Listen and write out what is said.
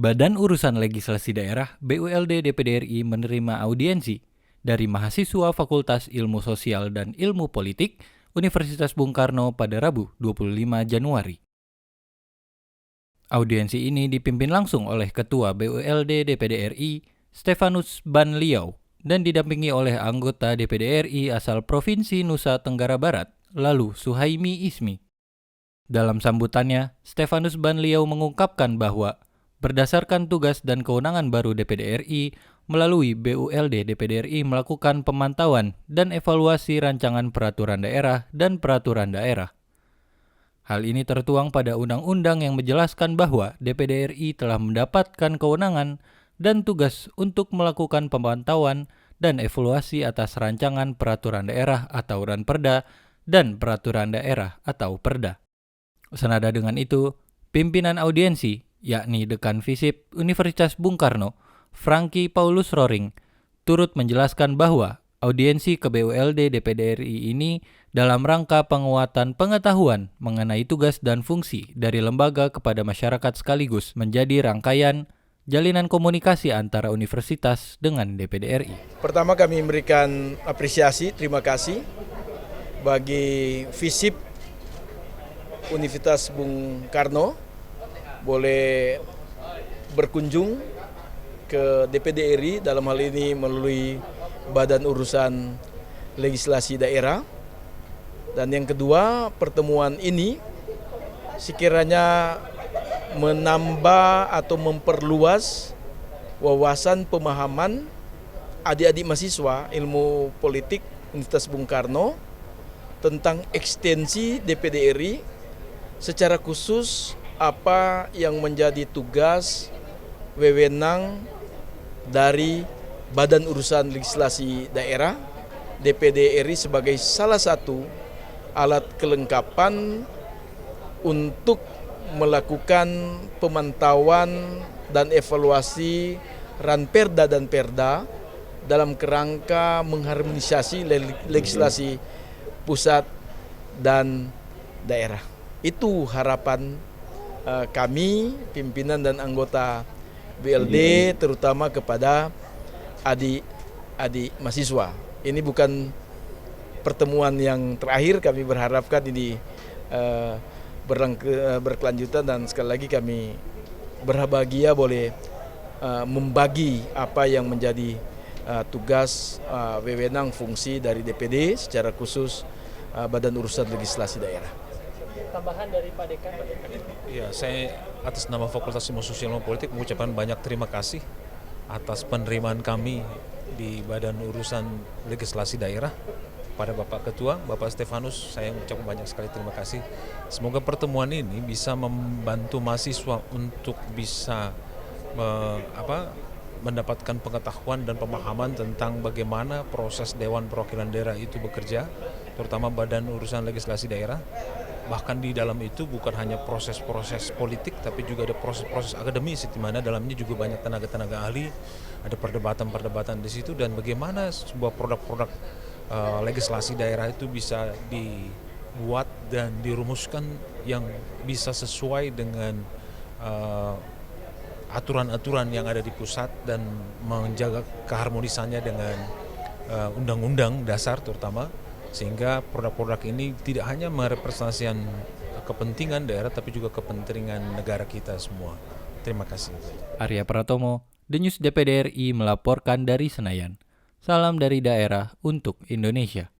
Badan Urusan Legislasi Daerah (BULD) DPD RI menerima audiensi dari mahasiswa Fakultas Ilmu Sosial dan Ilmu Politik Universitas Bung Karno pada Rabu 25 Januari. Audiensi ini dipimpin langsung oleh Ketua BULD DPD RI, Stefanus Banliau, dan didampingi oleh anggota DPD RI asal Provinsi Nusa Tenggara Barat, lalu Suhaimi Ismi. Dalam sambutannya, Stefanus Banliau mengungkapkan bahwa berdasarkan tugas dan kewenangan baru DPD RI, melalui BULD DPD RI melakukan pemantauan dan evaluasi rancangan peraturan daerah dan peraturan daerah. Hal ini tertuang pada undang-undang yang menjelaskan bahwa DPD RI telah mendapatkan kewenangan dan tugas untuk melakukan pemantauan dan evaluasi atas rancangan peraturan daerah atau Ranperda dan peraturan daerah atau Perda. Senada dengan itu, pimpinan audiensi, yakni Dekan Visip Universitas Bung Karno, Franky Paulus Roring, turut menjelaskan bahwa audiensi ke BULD DPD RI ini dalam rangka penguatan pengetahuan mengenai tugas dan fungsi dari lembaga kepada masyarakat sekaligus menjadi rangkaian jalinan komunikasi antara universitas dengan DPD RI. Pertama kami memberikan apresiasi, terima kasih bagi Visip Universitas Bung Karno boleh berkunjung ke DPD RI dalam hal ini melalui Badan Urusan Legislasi Daerah. Dan yang kedua, pertemuan ini sekiranya menambah atau memperluas wawasan pemahaman adik-adik mahasiswa ilmu politik Universitas Bung Karno tentang ekstensi DPD RI, secara khusus apa yang menjadi tugas wewenang dari Badan Urusan Legislasi Daerah DPD RI sebagai salah satu alat kelengkapan untuk melakukan pemantauan dan evaluasi Ranperda dan Perda dalam kerangka mengharmonisasi legislasi pusat dan daerah. Itu harapan kami, pimpinan dan anggota BLD, terutama kepada adik-adik mahasiswa. Ini bukan pertemuan yang terakhir, kami berharapkan ini berkelanjutan, dan sekali lagi kami berbahagia boleh membagi apa yang menjadi tugas wewenang fungsi dari DPD, secara khusus Badan Urusan Legislasi Daerah. Tambahan dari Pak Dekan. Ya, saya atas nama Fakultas Ilmu Sosial dan Politik mengucapkan banyak terima kasih atas penerimaan kami di Badan Urusan Legislasi Daerah. Pada Bapak Ketua, Bapak Stefanus, saya mengucapkan banyak sekali terima kasih. Semoga pertemuan ini bisa membantu mahasiswa untuk bisa mendapatkan pengetahuan dan pemahaman tentang bagaimana proses Dewan Perwakilan Daerah itu bekerja, terutama Badan Urusan Legislasi Daerah. Bahkan di dalam itu bukan hanya proses-proses politik, tapi juga ada proses-proses akademis, di mana dalamnya juga banyak tenaga-tenaga ahli, ada perdebatan-perdebatan di situ, dan bagaimana sebuah produk-produk legislasi daerah itu bisa dibuat dan dirumuskan yang bisa sesuai dengan aturan-aturan yang ada di pusat dan menjaga keharmonisannya dengan undang-undang dasar terutama, sehingga produk-produk ini tidak hanya merepresentasikan kepentingan daerah tapi juga kepentingan negara kita semua. Terima kasih. Arya Pratomo, The News DPD RI melaporkan dari Senayan. Salam dari daerah untuk Indonesia.